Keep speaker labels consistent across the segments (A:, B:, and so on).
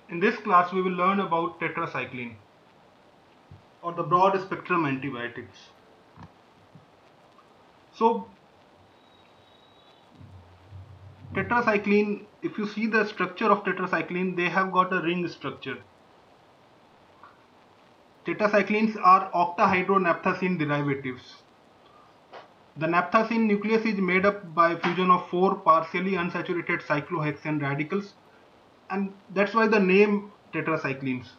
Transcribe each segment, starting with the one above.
A: In this class, we will learn about tetracycline or the broad spectrum antibiotics. So, tetracycline, if you see the structure of tetracycline, they have got a ring structure. Tetracyclines are octahydronaphthacene derivatives. The naphthacene nucleus is made up by fusion of 4 partially unsaturated cyclohexane radicals, and that's why the name tetracyclines.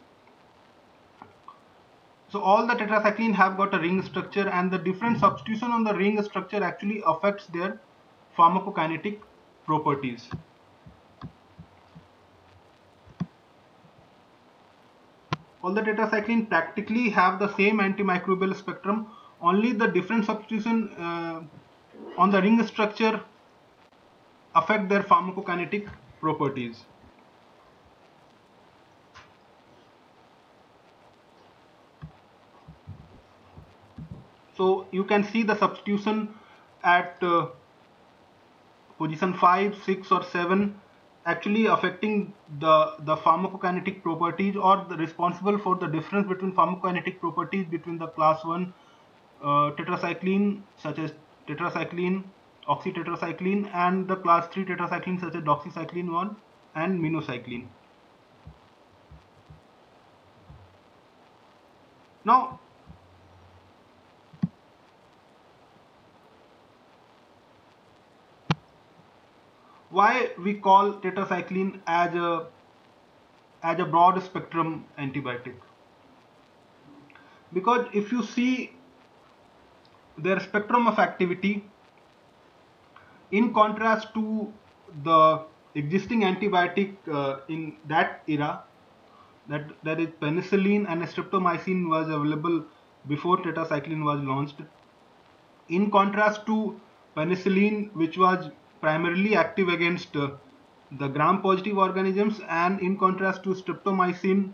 A: So all the tetracycline have got a ring structure, and the different substitution on the ring structure actually affects their pharmacokinetic properties. All the tetracycline practically have the same antimicrobial spectrum, only the different substitution on the ring structure affect their pharmacokinetic properties. So you can see the substitution at position 5, 6 or 7 actually affecting the pharmacokinetic properties, or the responsible for the difference between pharmacokinetic properties between the class 1 tetracycline such as tetracycline, oxytetracycline, and the class 3 tetracycline such as doxycycline 1 and minocycline. Now, why we call tetracycline as a broad spectrum antibiotic? Because if you see their spectrum of activity, in contrast to the existing antibiotic in that era, that is penicillin and streptomycin was available before tetracycline was launched. In contrast to penicillin, which was primarily active against the gram-positive organisms, and in contrast to streptomycin,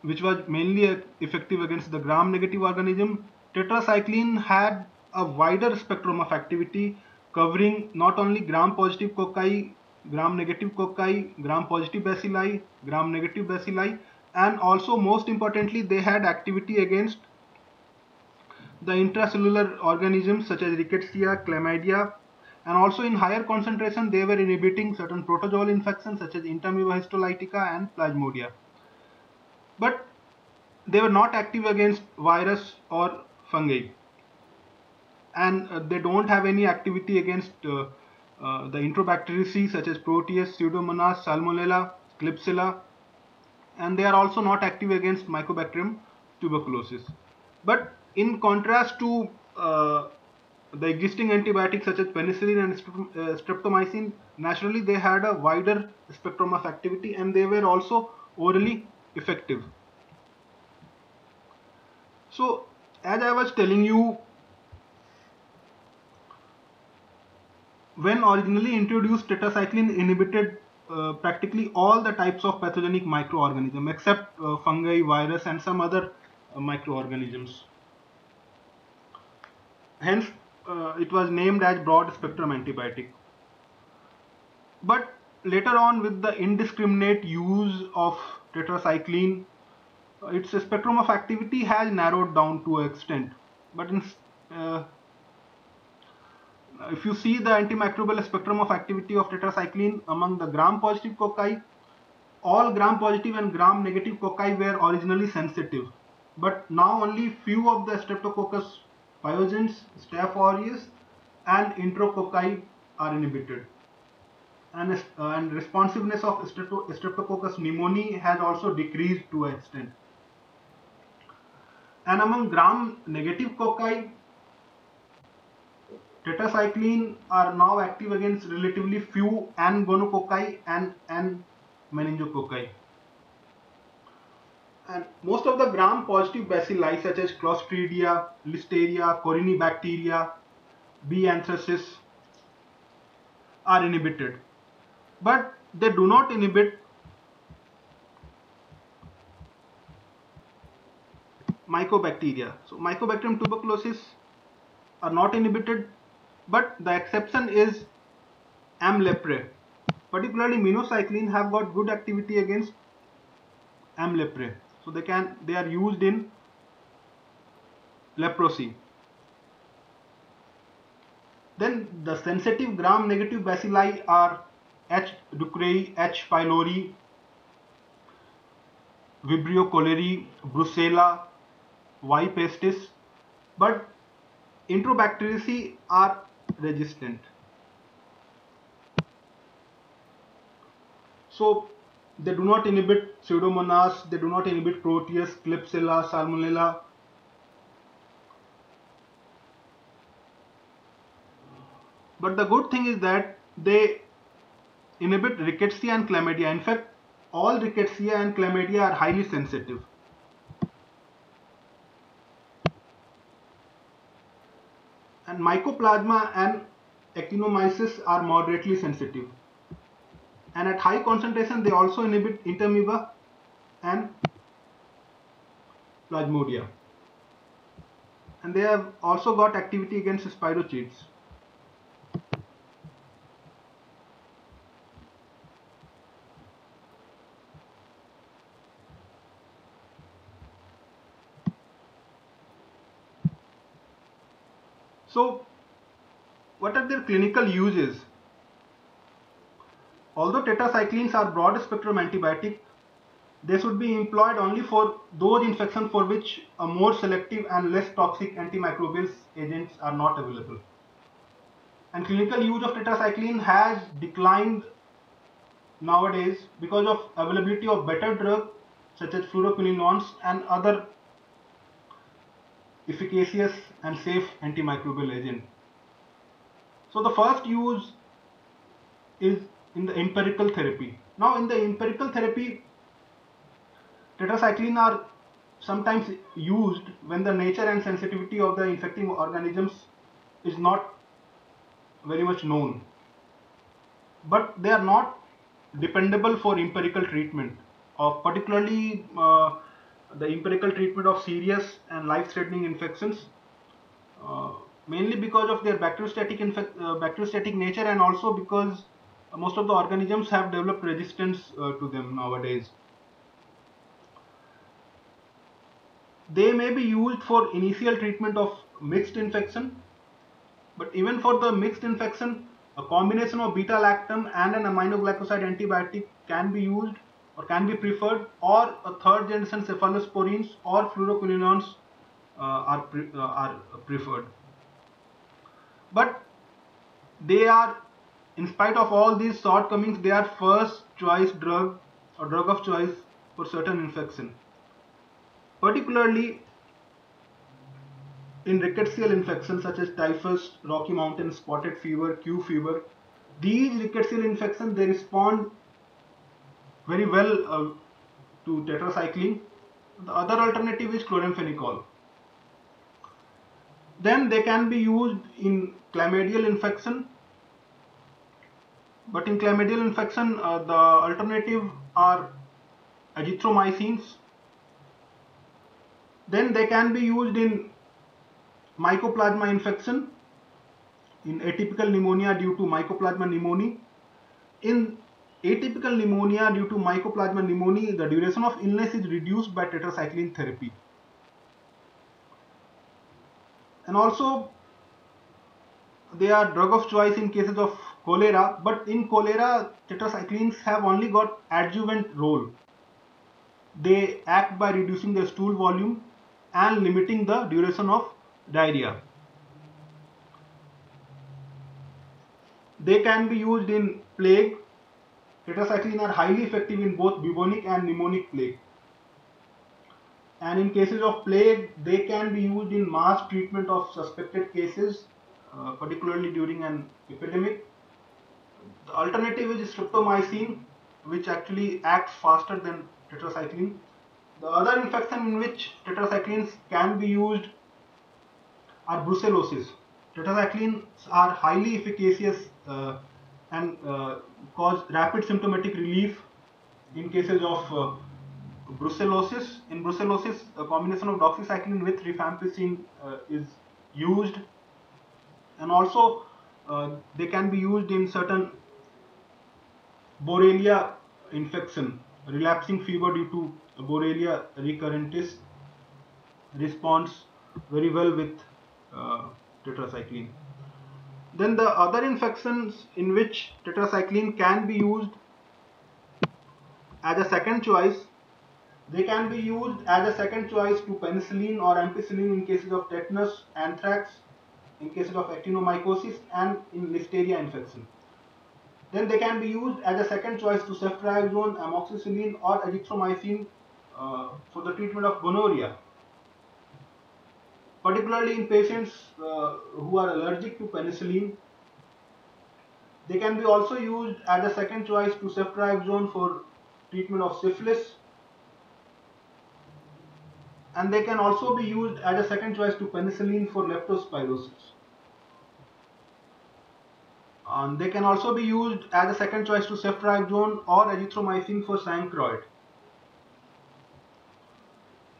A: which was mainly effective against the gram-negative organism, tetracycline had a wider spectrum of activity covering not only gram-positive cocci, gram-negative cocci, gram-positive bacilli, gram-negative bacilli, and also most importantly they had activity against the intracellular organisms such as Rickettsia, Chlamydia, and also in higher concentration they were inhibiting certain protozoal infections such as Entamoeba histolytica and Plasmodia. But they were not active against virus or fungi, and they don't have any activity against the Enterobacteriaceae such as Proteus, Pseudomonas, Salmonella, Klebsiella, and they are also not active against Mycobacterium tuberculosis. But in contrast to the existing antibiotics such as penicillin and streptomycin, naturally they had a wider spectrum of activity and they were also orally effective. So as I was telling you, when originally introduced, tetracycline inhibited practically all the types of pathogenic microorganisms except fungi, virus, and some other microorganisms. Hence, it was named as broad spectrum antibiotic. But later on, with the indiscriminate use of tetracycline, its spectrum of activity has narrowed down to an extent. But if you see the antimicrobial spectrum of activity of tetracycline among the gram-positive cocci, all gram-positive and gram-negative cocci were originally sensitive, but now only few of the Streptococcus pyogenes, Staph aureus, and Enterococci are inhibited. And responsiveness of Streptococcus pneumoniae has also decreased to an extent. And among gram-negative cocci, tetracycline are now active against relatively few gonococci and meningococci. And most of the gram-positive bacilli such as Clostridia, Listeria, Corynebacteria, B. anthracis are inhibited, but they do not inhibit Mycobacteria. So Mycobacterium tuberculosis are not inhibited, but the exception is M. leprae. particularly minocycline, have got good activity against M. leprae. So they are used in leprosy. Then the sensitive gram-negative bacilli are H. ducreyi, H. pylori, Vibrio cholerae, Brucella, Y. pestis, but Enterobacteriaceae are resistant. So they do not inhibit Pseudomonas, they do not inhibit Proteus, Klebsiella, Salmonella. But the good thing is that they inhibit Rickettsia and Chlamydia. In fact, all Rickettsia and Chlamydia are highly sensitive. And Mycoplasma and Actinomyces are moderately sensitive. And at high concentration, they also inhibit Entamoeba and Plasmodia. And they have also got activity against spirochetes. So, what are their clinical uses? Although tetracyclines are broad spectrum antibiotic, they should be employed only for those infections for which a more selective and less toxic antimicrobial agents are not available. And clinical use of tetracycline has declined nowadays because of availability of better drugs such as fluoroquinolones and other efficacious and safe antimicrobial agent. So the first use is in the empirical therapy. Now in the empirical therapy, tetracycline are sometimes used when the nature and sensitivity of the infecting organisms is not very much known. But they are not dependable for empirical treatment of particularly the empirical treatment of serious and life-threatening infections, mainly because of their bacteriostatic nature, and also because most of the organisms have developed resistance to them nowadays. They may be used for initial treatment of mixed infection, but even for the mixed infection, a combination of beta-lactam and an aminoglycoside antibiotic can be used or can be preferred, or a third generation cephalosporins or fluoroquinolones are preferred. But they are, in spite of all these shortcomings, they are first choice drug or drug of choice for certain infection, particularly in rickettsial infections such as typhus, Rocky Mountain spotted fever, Q fever. These rickettsial infections, they respond very well to tetracycline. The other alternative is chloramphenicol. Then they can be used in chlamydial infection, but in chlamydial infection, the alternative are azithromycins. Then they can be used in mycoplasma infection, in atypical pneumonia due to Mycoplasma pneumoniae. In atypical pneumonia due to Mycoplasma pneumoniae, the duration of illness is reduced by tetracycline therapy. And also, they are drug of choice in cases of cholera, but in cholera, tetracyclines have only got adjuvant role. They act by reducing the stool volume and limiting the duration of diarrhea. They can be used in plague. Tetracycline are highly effective in both bubonic and pneumonic plague. And in cases of plague, they can be used in mass treatment of suspected cases, particularly during an epidemic. The alternative is streptomycin, which actually acts faster than tetracycline. The other infection in which tetracyclines can be used are brucellosis. Tetracyclines are highly efficacious and cause rapid symptomatic relief in cases of brucellosis. In brucellosis, a combination of doxycycline with rifampicin is used, and also they can be used in certain Borrelia infection, relapsing fever due to Borrelia recurrentis responds very well with uh, tetracycline. Then the other infections in which tetracycline can be used as a second choice, they can be used as a second choice to penicillin or ampicillin in cases of tetanus, anthrax, in cases of actinomycosis, and in listeria infection. Then they can be used as a second choice to ceftriaxone, amoxicillin, or azithromycin for the treatment of gonorrhea, particularly in patients who are allergic to penicillin. They can be also used as a second choice to ceftriaxone for treatment of syphilis, and they can also be used as a second choice to penicillin for leptospirosis. They can also be used as a second choice to ceftriaxone or azithromycin for chancroid.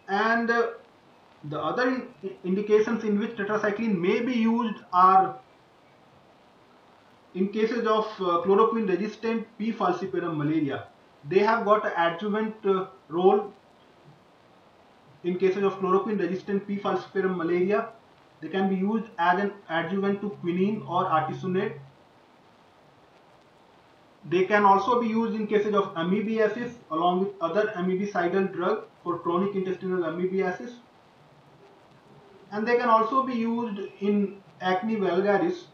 A: And the other indications in which tetracycline may be used are in cases of chloroquine resistant P. falciparum malaria. They have got an adjuvant role in cases of chloroquine resistant P. falciparum malaria. They can be used as an adjuvant to quinine or artesunate. They can also be used in cases of amoebiasis along with other amoebicidal drug for chronic intestinal amoebiasis. And they can also be used in acne vulgaris,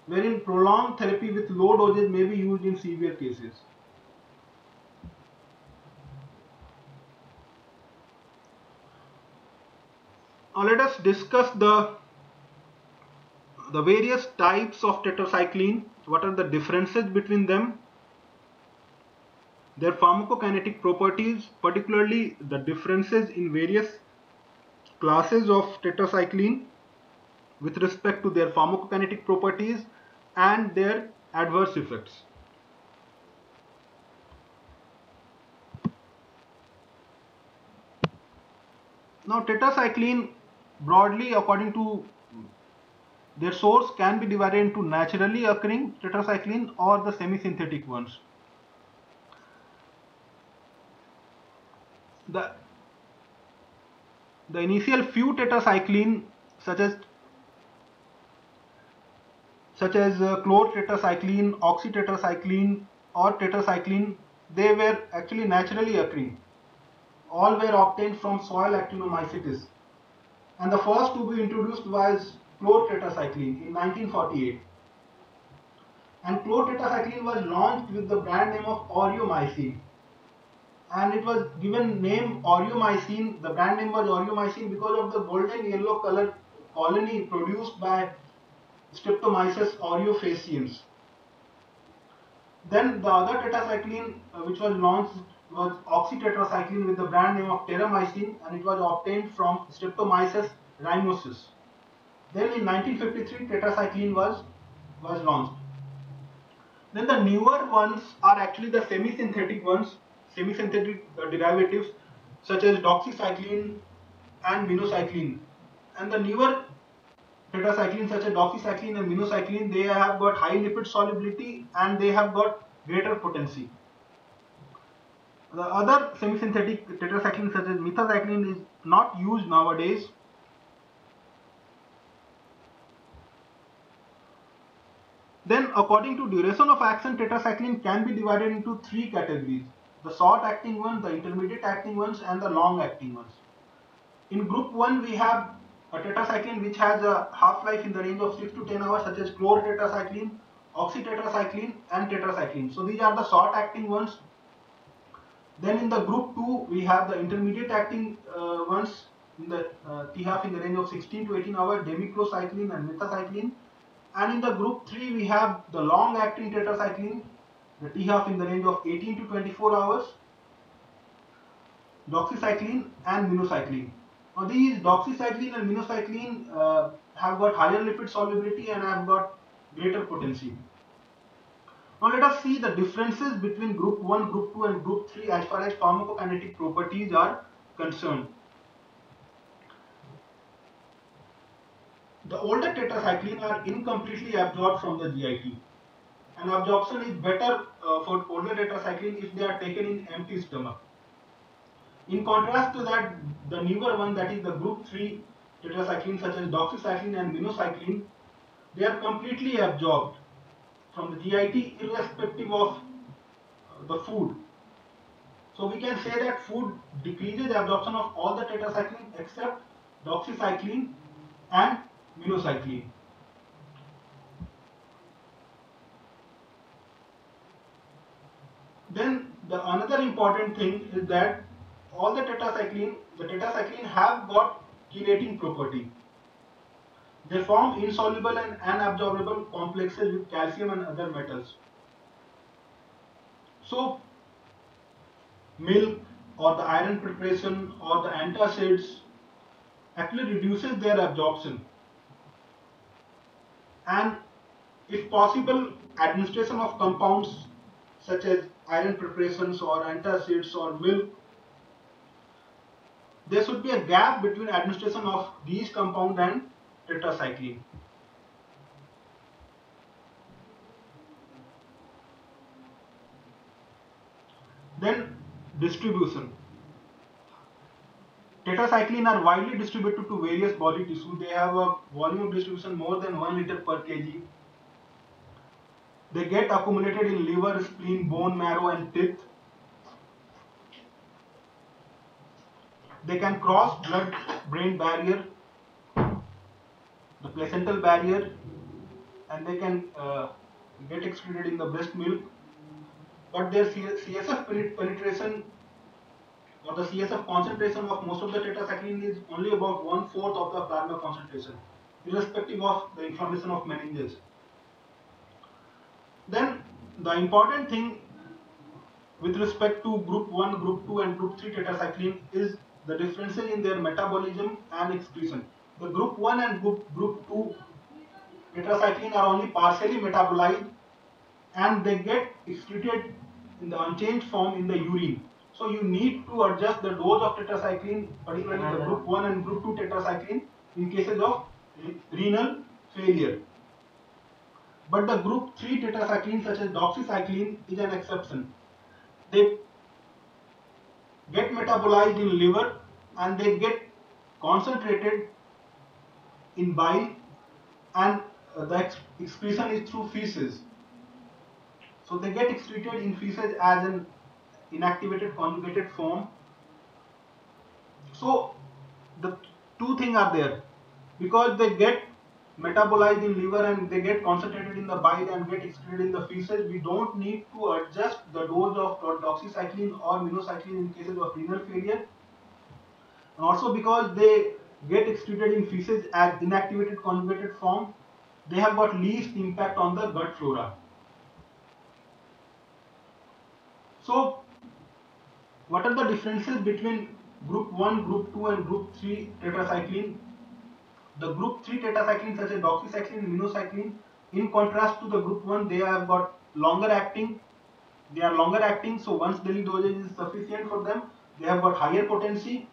A: wherein prolonged therapy with low dosage may be used in severe cases. Now let us discuss the various types of tetracycline. What are the differences between them? Their pharmacokinetic properties, particularly the differences in various classes of tetracycline with respect to their pharmacokinetic properties and their adverse effects. Now tetracycline, broadly according to their source, can be divided into naturally occurring tetracycline or the semi-synthetic ones. The initial few tetracycline such as chlortetracycline, oxytetracycline, or tetracycline, they were actually naturally occurring. All were obtained from soil actinomycetes. And the first to be introduced was chlortetracycline in 1948. And chlortetracycline was launched with the brand name of aureomycin. And it was given name aureomycin, the brand name was aureomycin because of the golden yellow colored colony produced by Streptomyces aureofaciens. Then the other tetracycline which was launched was oxytetracycline with the brand name of terramycin, and it was obtained from Streptomyces rhinosus. Then in 1953 tetracycline was launched. Then the newer ones are actually the semi-synthetic ones, semi-synthetic derivatives such as doxycycline and minocycline. And the newer tetracycline such as doxycycline and minocycline, they have got high lipid solubility and they have got greater potency. The other semi-synthetic tetracycline such as metacycline is not used nowadays. Then according to duration of action, tetracycline can be divided into three categories: the short acting ones, the intermediate acting ones, and the long acting ones. In group 1 we have a tetracycline which has a half-life in the range of 6 to 10 hours such as chlortetracycline, oxytetracycline, and tetracycline. So these are the short acting ones. Then in the group 2 we have the intermediate acting ones in the T-half in the range of 16 to 18 hours, demiclocycline and metacycline. And in the group 3 we have the long acting tetracycline, the T-half in the range of 18 to 24 hours, doxycycline and minocycline. Now these doxycycline and minocycline have got higher lipid solubility and have got greater potency. Now let us see the differences between group 1, group 2 and group 3 as far as pharmacokinetic properties are concerned. The older tetracycline are incompletely absorbed from the GIT, and absorption is better for ordinary tetracycline if they are taken in empty stomach. In contrast to that, the newer one, that is the group 3 tetracycline such as doxycycline and minocycline, they are completely absorbed from the GIT irrespective of the food. So we can say that food decreases the absorption of all the tetracycline except doxycycline and minocycline. Then the another important thing is that all the tetracycline have got chelating property. They form insoluble and unabsorbable complexes with calcium and other metals. So milk or the iron preparation or the antacids actually reduces their absorption, and if possible administration of compounds such as iron preparations or antacids or milk, there should be a gap between administration of these compounds and tetracycline. Then distribution. Tetracycline are widely distributed to various body tissue. They have a volume of distribution more than 1 liter per kg. They get accumulated in liver, spleen, bone marrow and teeth. They can cross blood-brain barrier, the placental barrier, and they can get excreted in the breast milk. But their CSF penetration or the CSF concentration of most of the tetracycline is only about 1/4 of the plasma concentration, irrespective of the inflammation of meninges. Then the important thing with respect to group 1, group 2 and group 3 tetracycline is the differences in their metabolism and excretion. The group 1 and group 2 tetracycline are only partially metabolized and they get excreted in the unchanged form in the urine. So you need to adjust the dose of tetracycline, particularly the group 1 and group 2 tetracycline in cases of renal failure. But the group 3 tetracycline such as doxycycline is an exception. They get metabolized in liver and they get concentrated in bile, and the excretion is through feces. So they get excreted in feces as an inactivated conjugated form. So the two things are there, because they get metabolized in liver and they get concentrated in the bile and get excreted in the feces. We don't need to adjust the dose of doxycycline or minocycline in cases of renal failure, and also because they get excreted in feces as inactivated conjugated form, they have got least impact on the gut flora. So what are the differences between group 1, group 2 and group 3 tetracycline? The group 3 tetracycline such as doxycycline and minocycline, in contrast to the group 1, they have got longer acting. They are longer acting, so once daily dosage is sufficient for them. They have got higher potency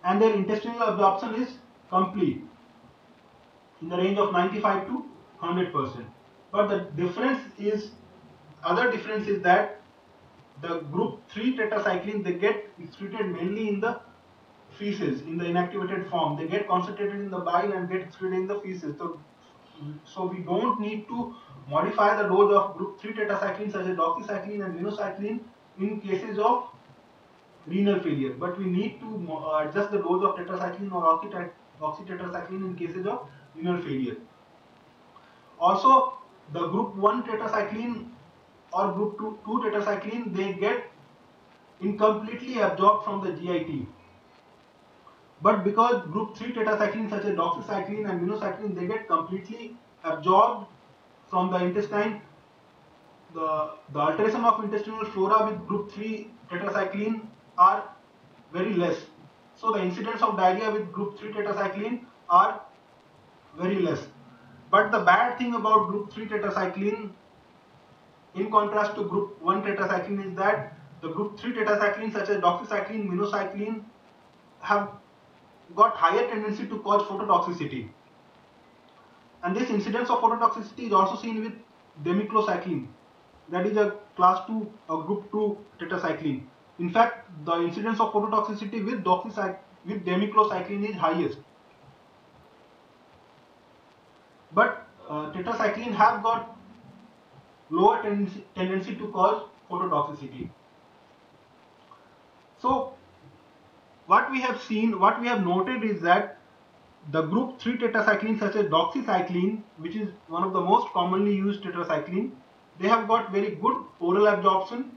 A: and their intestinal absorption is complete in the range of 95 to 100%. But the difference is, other difference is that the group 3 tetracycline, they get excreted mainly in the feces in the inactivated form. They get concentrated in the bile and get excreted in the feces. So we don't need to modify the dose of group 3 tetracycline such as doxycycline and minocycline in cases of renal failure, but we need to adjust the dose of tetracycline or oxytetracycline in cases of renal failure. Also, the group 1 tetracycline or group 2 tetracycline, they get incompletely absorbed from the GIT. But because group 3 tetracycline such as doxycycline and minocycline, they get completely absorbed from the intestine, the alteration of intestinal flora with group 3 tetracycline are very less. So the incidence of diarrhea with group 3 tetracycline are very less. But the bad thing about group 3 tetracycline in contrast to group 1 tetracycline is that the group 3 tetracycline such as doxycycline, minocycline have got higher tendency to cause phototoxicity. And this incidence of phototoxicity is also seen with demiclocycline. That is a class 2 or group 2 tetracycline. In fact, the incidence of phototoxicity with demiclocycline is highest. But tetracycline have got lower tendency to cause phototoxicity. So what we have noted is that the group 3 tetracycline such as doxycycline, which is one of the most commonly used tetracycline, they have got very good oral absorption.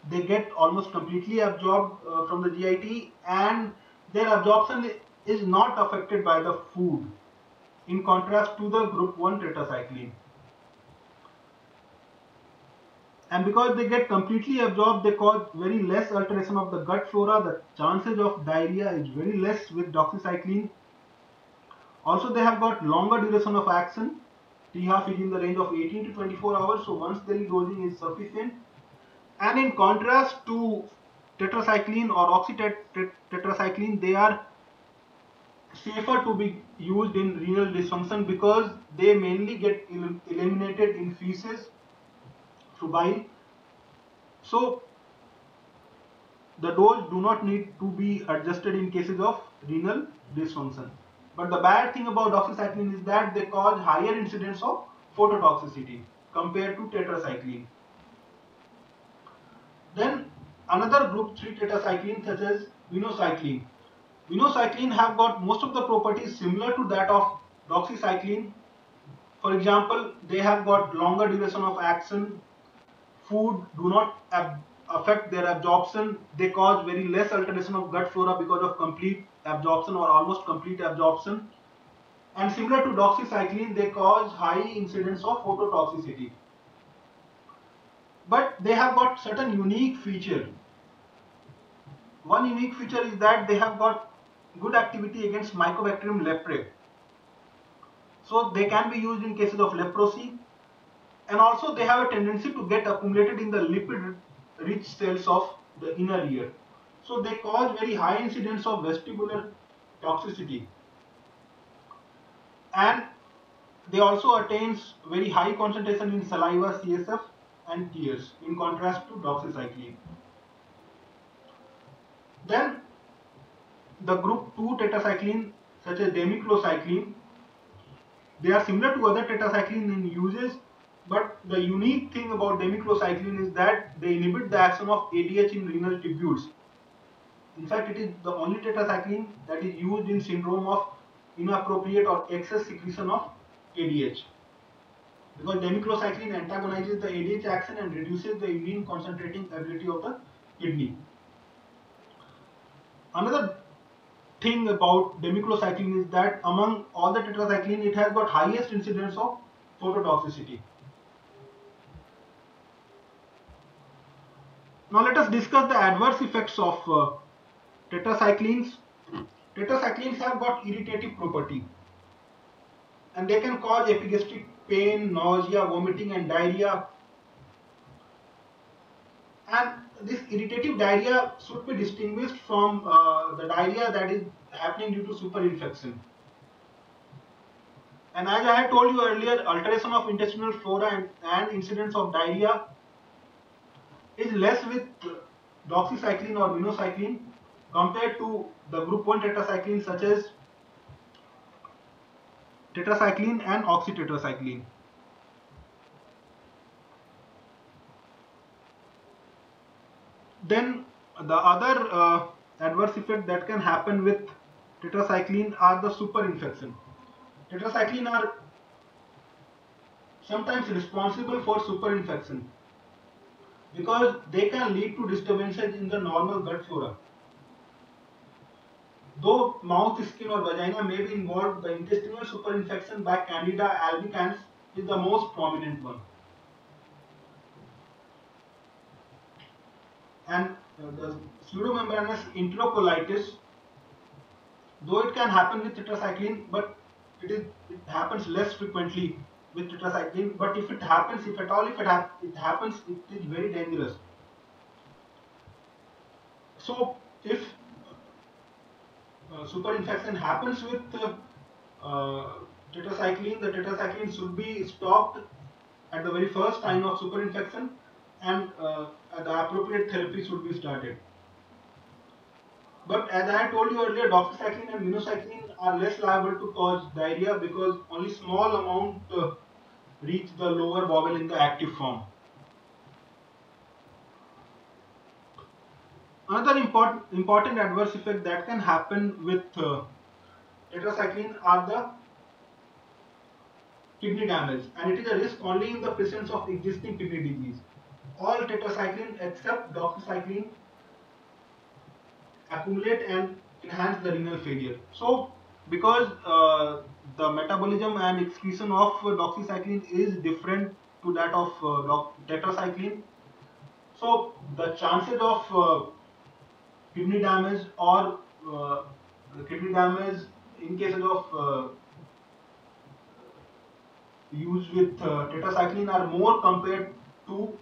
A: They get almost completely absorbed from the GIT, and their absorption is not affected by the food, in contrast to the group 1 tetracycline. And because they get completely absorbed, they cause very less alteration of the gut flora. The chances of diarrhea is very less with doxycycline. Also, they have got longer duration of action. T-half is in the range of 18 to 24 hours, so once daily dosing is sufficient. And in contrast to tetracycline or oxytetracycline, they are safer to be used in renal dysfunction because they mainly get eliminated in feces through bile. So the dose do not need to be adjusted in cases of renal dysfunction. But the bad thing about doxycycline is that they cause higher incidence of phototoxicity compared to tetracycline. Then another group 3 tetracycline such as minocycline. Minocycline have got most of the properties similar to that of doxycycline. For example, they have got longer duration of action. Food do not affect their absorption. They cause very less alteration of gut flora because of complete absorption or almost complete absorption. And similar to doxycycline, they cause high incidence of phototoxicity. But they have got certain unique feature. One unique feature is that they have got good activity against Mycobacterium leprae. So they can be used in cases of leprosy, and also they have a tendency to get accumulated in the lipid rich cells of the inner ear. So they cause very high incidence of vestibular toxicity, and they also attains very high concentration in saliva, CSF and tears, in contrast to doxycycline. Then the group 2 tetracycline such as demiclocycline, they are similar to other tetracycline in uses, but the unique thing about demiclocycline is that they inhibit the action of ADH in renal tubules. In fact, it is the only tetracycline that is used in syndrome of inappropriate or excess secretion of ADH. Because demiclocycline antagonizes the ADH action and reduces the urine concentrating ability of the kidney. Another thing about demiclocycline is that among all the tetracycline, it has got highest incidence of phototoxicity. Now let us discuss the adverse effects of tetracyclines. Tetracyclines have got irritative property, and they can cause epigastric pain, nausea, vomiting and diarrhea. And this irritative diarrhea should be distinguished from the diarrhea that is happening due to superinfection. And as I had told you earlier, alteration of intestinal flora and incidence of diarrhea is less with doxycycline or minocycline compared to the group 1 tetracycline such as tetracycline and oxytetracycline. Then the other adverse effect that can happen with tetracycline are the superinfection. Tetracycline are sometimes responsible for superinfection because they can lead to disturbances in the normal gut flora. Though mouth, skin or vagina may be involved, the intestinal superinfection by Candida albicans is the most prominent one. And the pseudomembranous enterocolitis, though it can happen with tetracycline, but it happens less frequently with tetracycline. But if it happens, if at all it happens, it is very dangerous. So if superinfection happens with tetracycline, the tetracycline should be stopped at the very first sign of superinfection, and the appropriate therapy should be started. But as I had told you earlier, doxycycline and minocycline are less liable to cause diarrhea because only small amount reach the lower bowel in the active form. Another important adverse effect that can happen with tetracycline are the kidney damage, and it is a risk only in the presence of existing kidney disease. All tetracycline except doxycycline accumulate and enhance the renal failure. So, because the metabolism and excretion of doxycycline is different to that of tetracycline, so the chances of kidney damage or kidney damage in cases of use with tetracycline are more compared to,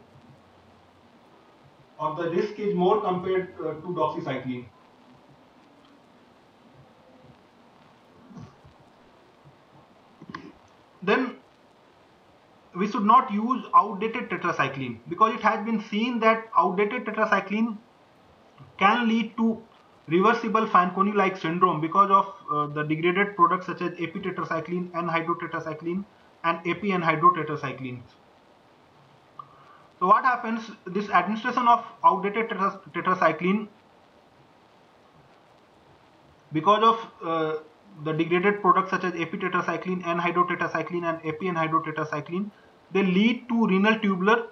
A: or the risk is more compared to doxycycline. Then we should not use outdated tetracycline because it has been seen that outdated tetracycline can lead to reversible Fanconi-like syndrome because of the degraded products such as AP-tetracycline, N-hydrotetracycline, and AP-N-hydrotetracyclines. So what happens? This administration of outdated tetracycline, because of the degraded products such as AP-tetracycline, N-hydrotetracycline, and AP-N-hydrotetracycline, they lead to renal tubular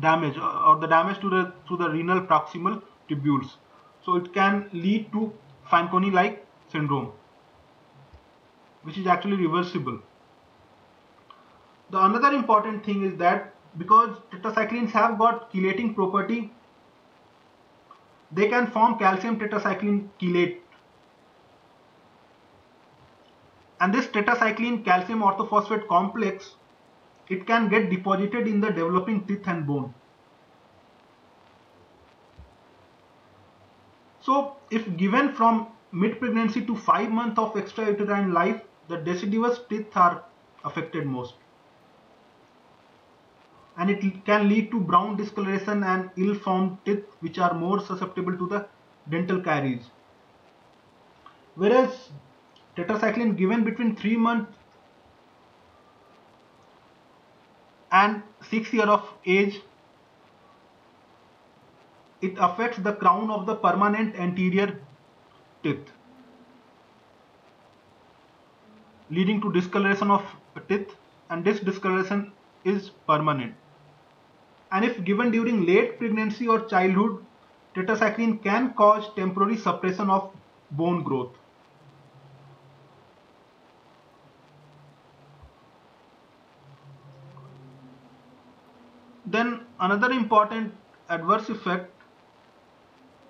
A: damage or the damage to the renal proximal tubules. So it can lead to Fanconi-like syndrome, which is actually reversible. The another important thing is that because tetracyclines have got chelating property, they can form calcium tetracycline chelate. And this tetracycline calcium orthophosphate complex, it can get deposited in the developing teeth and bone. So if given from mid-pregnancy to 5 months of extrauterine life, the deciduous teeth are affected most. And it can lead to brown discoloration and ill-formed teeth which are more susceptible to the dental caries. Whereas tetracycline given between 3 months and 6 years of age, it affects the crown of the permanent anterior teeth, leading to discoloration of teeth, and this discoloration is permanent. And if given during late pregnancy or childhood, tetracycline can cause temporary suppression of bone growth. Then another important adverse effect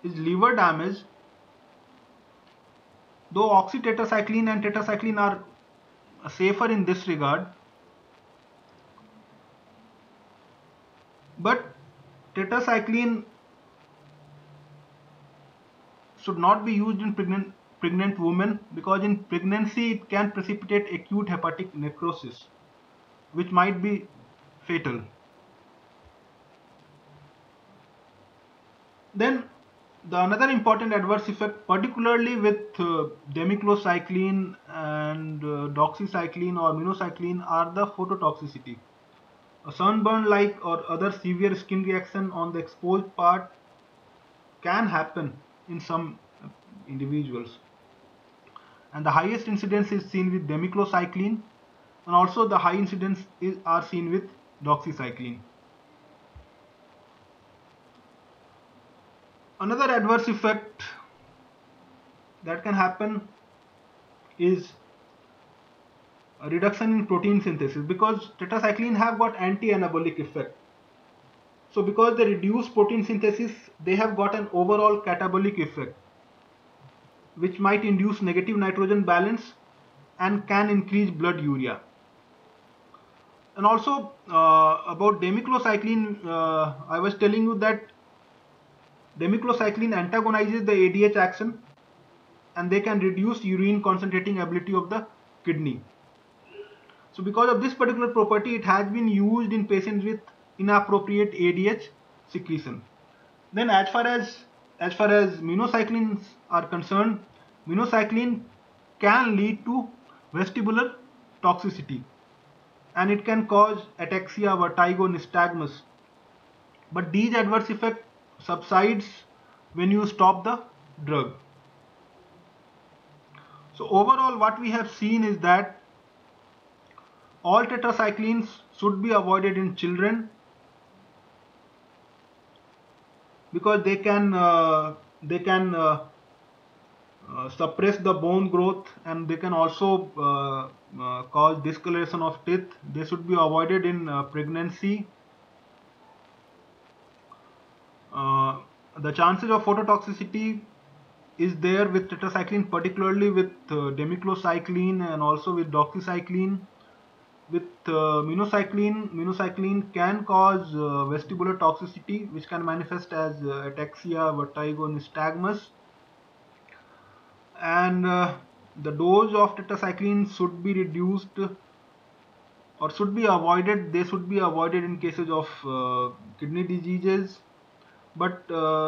A: is liver damage. Though oxytetracycline and tetracycline are safer in this regard, but tetracycline should not be used in pregnant women because in pregnancy it can precipitate acute hepatic necrosis, which might be fatal. Then the another important adverse effect, particularly with demiclocycline and doxycycline or minocycline, are the phototoxicity. A sunburn-like or other severe skin reaction on the exposed part can happen in some individuals. And the highest incidence is seen with demiclocycline, and also the high incidence are seen with doxycycline. Another adverse effect that can happen is a reduction in protein synthesis because tetracycline have got anti-anabolic effect. So because they reduce protein synthesis, they have got an overall catabolic effect, which might induce negative nitrogen balance and can increase blood urea. And also about demiclocycline, I was telling you that demiclocycline antagonizes the ADH action and they can reduce urine concentrating ability of the kidney. So because of this particular property, it has been used in patients with inappropriate ADH secretion. Then as far as minocyclines are concerned, minocycline can lead to vestibular toxicity, and it can cause ataxia, vertigo, nystagmus. But these adverse effect subsides when you stop the drug. So overall, what we have seen is that all tetracyclines should be avoided in children because they can suppress the bone growth, and they can also cause discoloration of teeth. They should be avoided in pregnancy. The chances of phototoxicity is there with tetracycline, particularly with demiclocycline and also with doxycycline. With minocycline can cause vestibular toxicity, which can manifest as ataxia, vertigo, nystagmus. And the dose of tetracycline should be reduced or should be avoided. They should be avoided in cases of kidney diseases. But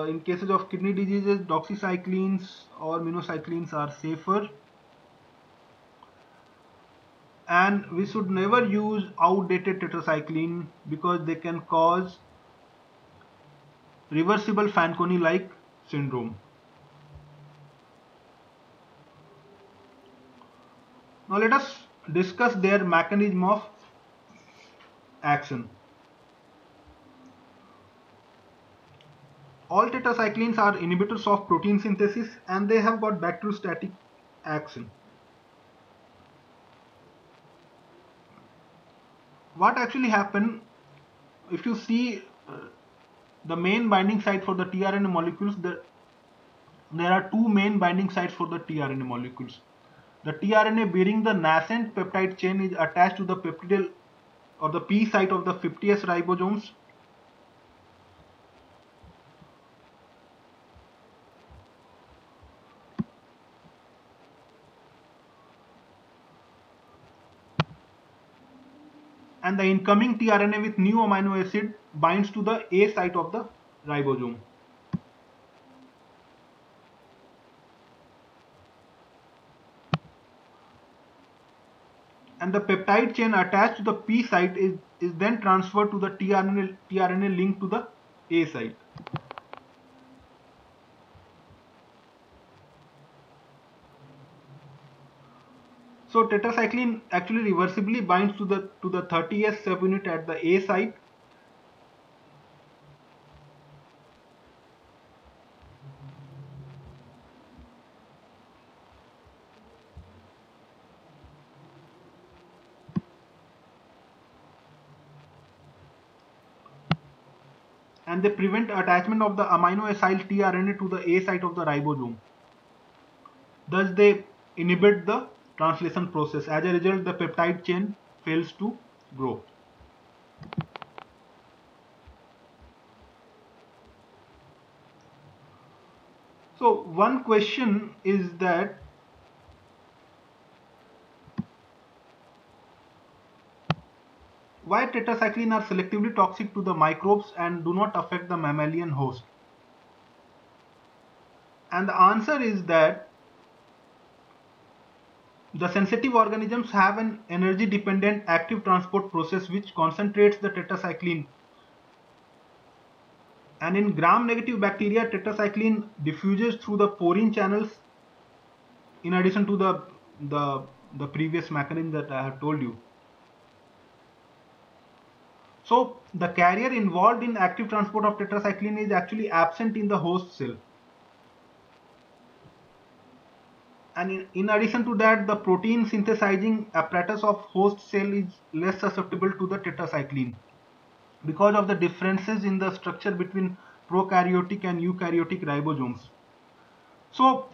A: in cases of kidney diseases, doxycyclines or minocyclines are safer. And we should never use outdated tetracycline because they can cause reversible Fanconi-like syndrome. Now let us discuss their mechanism of action. All tetracyclines are inhibitors of protein synthesis, and they have got bacteriostatic action. What actually happens, if you see the main binding site for the tRNA molecules, there are two main binding sites for the tRNA molecules. The tRNA bearing the nascent peptide chain is attached to the peptidyl or the P site of the 50S ribosomes. And the incoming tRNA with new amino acid binds to the A site of the ribosome. And the peptide chain attached to the P site is then transferred to the tRNA linked to the A site. So tetracycline actually reversibly binds to the 30S subunit at the A site. And they prevent attachment of the amino acyl tRNA to the A site of the ribosome. Thus they inhibit the translation process. As a result, the peptide chain fails to grow. So one question is that why tetracycline are selectively toxic to the microbes and do not affect the mammalian host? And the answer is that the sensitive organisms have an energy dependent active transport process which concentrates the tetracycline. And in gram-negative bacteria, tetracycline diffuses through the porine channels in addition to the previous mechanism that I have told you. So the carrier involved in active transport of tetracycline is actually absent in the host cell. And in addition to that, the protein synthesizing apparatus of host cell is less susceptible to the tetracycline because of the differences in the structure between prokaryotic and eukaryotic ribosomes. So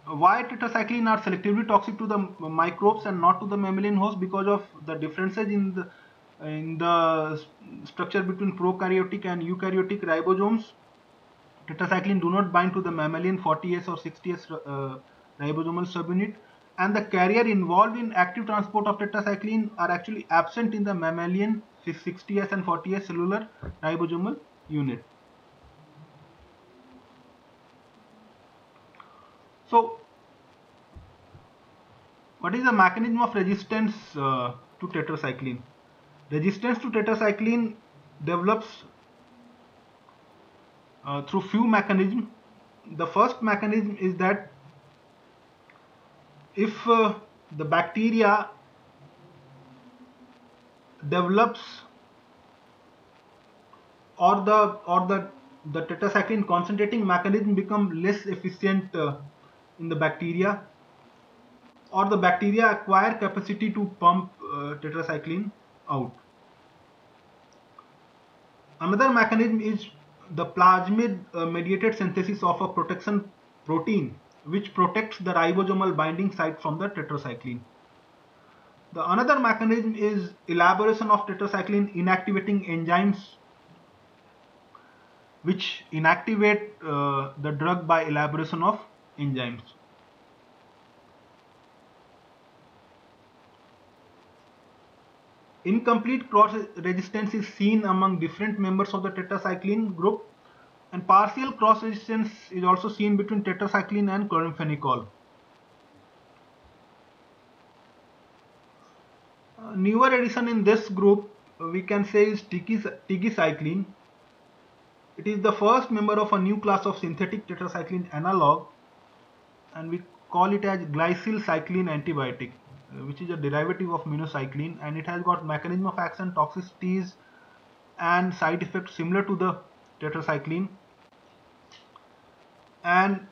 A: why tetracycline are selectively toxic to the microbes and not to the mammalian host? Because of the differences in the structure between prokaryotic and eukaryotic ribosomes. Tetracycline do not bind to the mammalian 40S or 60S ribosomal subunit, and the carrier involved in active transport of tetracycline are actually absent in the mammalian 60S and 40S cellular ribosomal unit. So, what is the mechanism of resistance to tetracycline? Resistance to tetracycline develops through few mechanisms. The first mechanism is that if the bacteria develops or the tetracycline concentrating mechanism become less efficient in the bacteria, or the bacteria acquire capacity to pump tetracycline out. Another mechanism is the plasmid mediated synthesis of a protection protein which protects the ribosomal binding site from the tetracycline. The another mechanism is elaboration of tetracycline inactivating enzymes which inactivate the drug by elaboration of enzymes. Incomplete cross resistance is seen among different members of the tetracycline group, and partial cross resistance is also seen between tetracycline and chloramphenicol. Newer addition in this group we can say is tigecycline. It is the first member of a new class of synthetic tetracycline analog, and we call it as glycyl cycline antibiotic, which is a derivative of minocycline, and it has got mechanism of action, toxicities and side effects similar to the tetracycline, and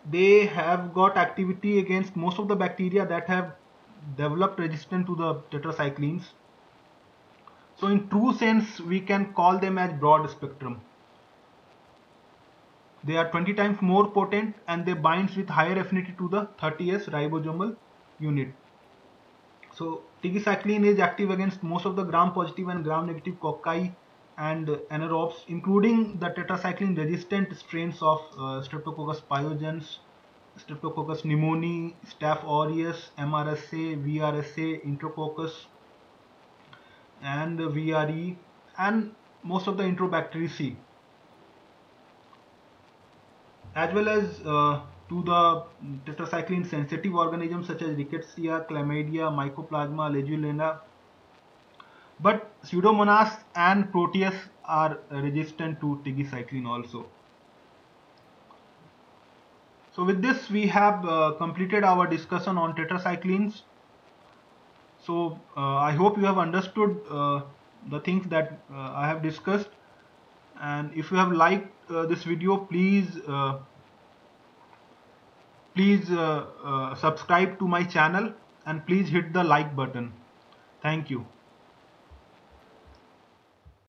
A: they have got activity against most of the bacteria that have developed resistance to the tetracyclines. So in true sense we can call them as broad spectrum. They are 20 times more potent and they binds with higher affinity to the 30S ribosomal unit. So tigecycline is active against most of the gram-positive and gram-negative cocci and anaerobes, including the tetracycline resistant strains of Streptococcus pyogenes, Streptococcus pneumoniae, Staph aureus, MRSA, VRSA, Enterococcus, and VRE, and most of the Enterobacteriaceae, as well as to the tetracycline sensitive organisms such as Rickettsia, Chlamydia, Mycoplasma, Legionella. But Pseudomonas and Proteus are resistant to tigecycline also. So with this we have completed our discussion on tetracyclines. So I hope you have understood the things that I have discussed, and if you have liked this video, please subscribe to my channel and please hit the like button. Thank you.